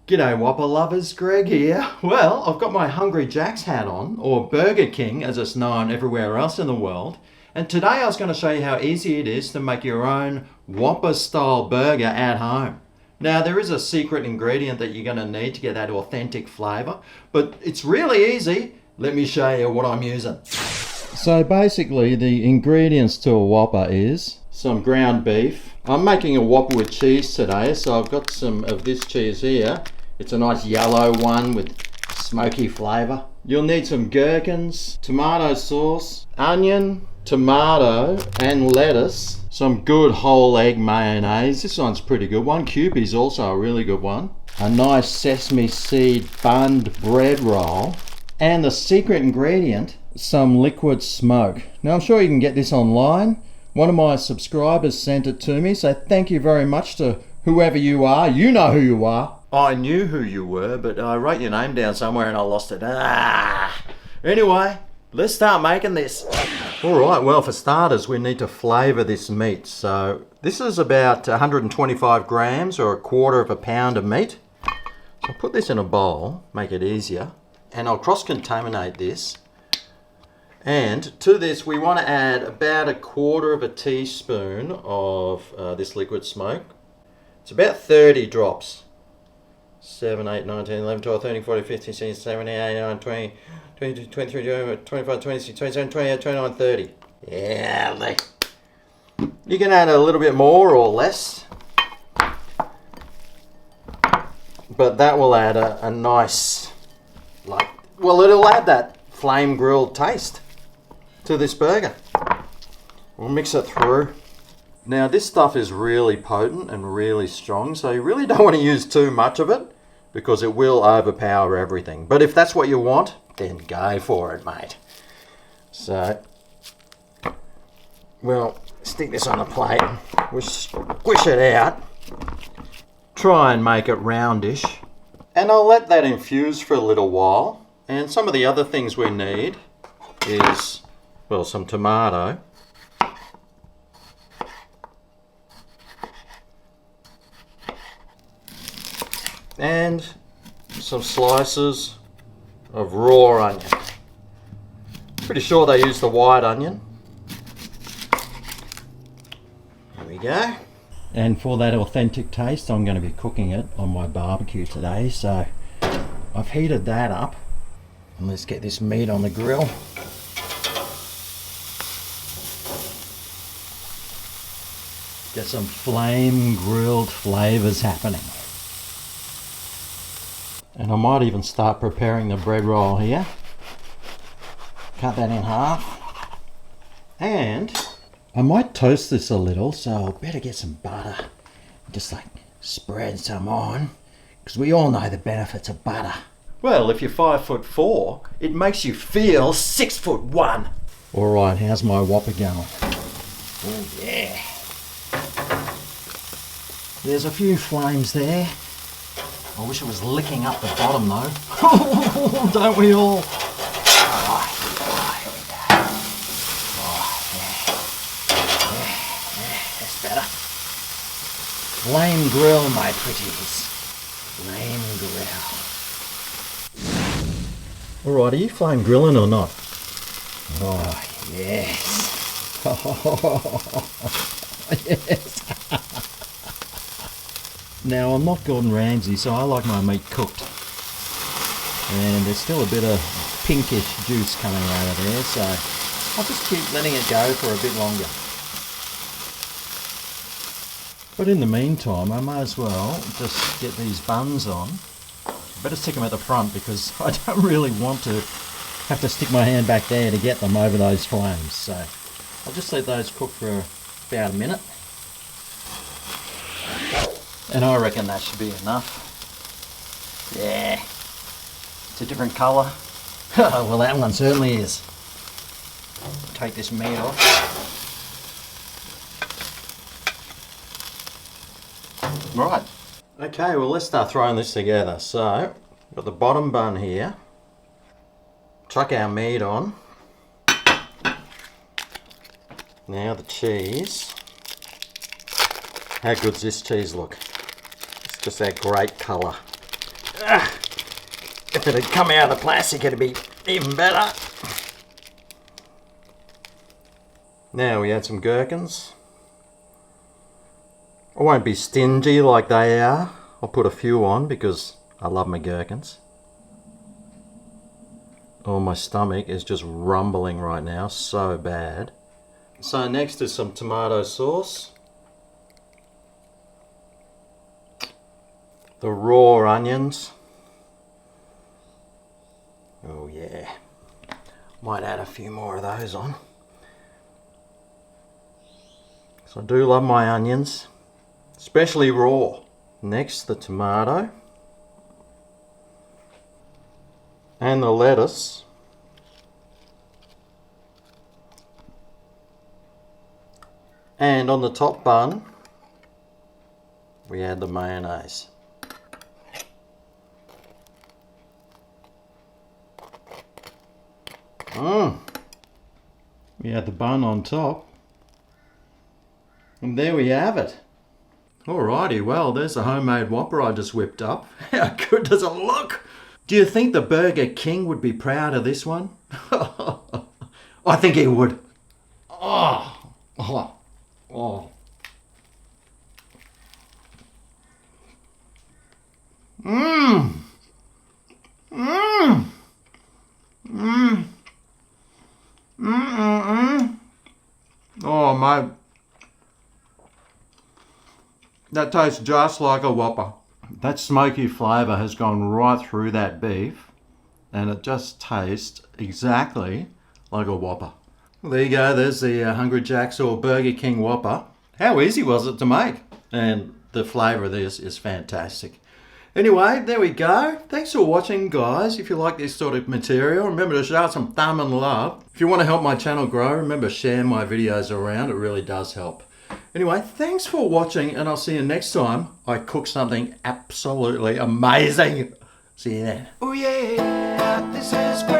G'day Whopper lovers, Greg here. Well, I've got my Hungry Jack's hat on, or Burger King as it's known everywhere else in the world. And today I was going to show you how easy it is to make your own Whopper style burger at home. Now there is a secret ingredient that you're going to need to get that authentic flavour, but it's really easy. Let me show you what I'm using. So basically the ingredients to a Whopper is some ground beef. I'm making a Whopper with cheese today, so I've got some of this cheese here. It's a nice yellow one with smoky flavour. You'll need some gherkins, tomato sauce, onion, tomato and lettuce, some good whole egg mayonnaise. This one's pretty good. One Kewpie is also a really good one. A nice sesame seed bunned bread roll. And the secret ingredient, some liquid smoke. Now I'm sure you can get this online. One of my subscribers sent it to me, so thank you very much to whoever you are. You know who you are. I knew who you were, but I wrote your name down somewhere and I lost it. Anyway, let's start making this. Alright, well for starters we need to flavour this meat. So this is about 125 grams or a quarter of a pound of meat. So I'll put this in a bowl, make it easier. And I'll cross-contaminate this. And to this we want to add about a quarter of a teaspoon of this liquid smoke. It's about 30 drops. 7, 8, 9, 10, 11, 12, 13, 14, 15, 16, 17, 18, 19, 20, 22, 23, 25, 26, 27, 28, 29, 30. Yeah, you can add a little bit more or less. But that will add a nice, it'll add that flame grilled taste to this burger. We'll mix it through. Now this stuff is really potent and really strong, so you really don't want to use too much of it because it will overpower everything. But if that's what you want, then go for it, mate. So we'll stick this on a plate, we'll squish it out, try and make it roundish, and I'll let that infuse for a little while. And some of the other things we need is, well, some tomato, and some slices of raw onion. Pretty sure they use the white onion. There we go. And for that authentic taste, I'm going to be cooking it on my barbecue today. So I've heated that up. And let's get this meat on the grill. Get some flame grilled flavours happening. And I might even start preparing the bread roll here. Cut that in half. And I might toast this a little, so I'll better get some butter. Just spread some on, because we all know the benefits of butter. Well, if you're 5'4", it makes you feel 6'1". Alright, how's my Whopper going? Oh yeah. There's a few flames there. I wish it was licking up the bottom though. Don't we all? Alright, here we go. Oh, yeah, that's better. Flame grill, my pretties. Flame grill. Alright, are you flame grilling or not? Oh, yes. Oh, yes. Now, I'm not Gordon Ramsay, so I like my meat cooked. And there's still a bit of pinkish juice coming out of there, so I'll just keep letting it go for a bit longer. But in the meantime, I may as well just get these buns on. Better stick them at the front because I don't really want to have to stick my hand back there to get them over those flames. So I'll just let those cook for about a minute. And I reckon that should be enough. Yeah. It's a different colour. Well, that one certainly is. Take this meat off. Right. Okay, well let's start throwing this together. So, got the bottom bun here. Chuck our meat on. Now the cheese. How good's this cheese look? It's just that great colour. If it had come out of the plastic, it'd be even better. Now we add some gherkins. I won't be stingy like they are. I'll put a few on because I love my gherkins. Oh, my stomach is just rumbling right now, so bad. So next is some tomato sauce. The raw onions. Oh yeah. Might add a few more of those on. So I do love my onions, especially raw. Next, the tomato. And the lettuce. And on the top bun, we add the mayonnaise. We add the bun on top. And there we have it. Alrighty, well, there's the homemade Whopper I just whipped up. How good does it look? Do you think the Burger King would be proud of this one? I think he would. Oh, oh, oh. Mmm. Mmm. Mmm. Mmm. Oh, my. That tastes just like a Whopper. That smoky flavour has gone right through that beef and it just tastes exactly like a Whopper. Well, there you go, there's the Hungry Jack's or Burger King Whopper. How easy was it to make? And the flavour of this is fantastic. Anyway, there we go. Thanks for watching, guys. If you like this sort of material, remember to show some thumb and love. If you want to help my channel grow, remember share my videos around. It really does help. Anyway, thanks for watching, and I'll see you next time I cook something absolutely amazing. See you then. Oh yeah, this is great.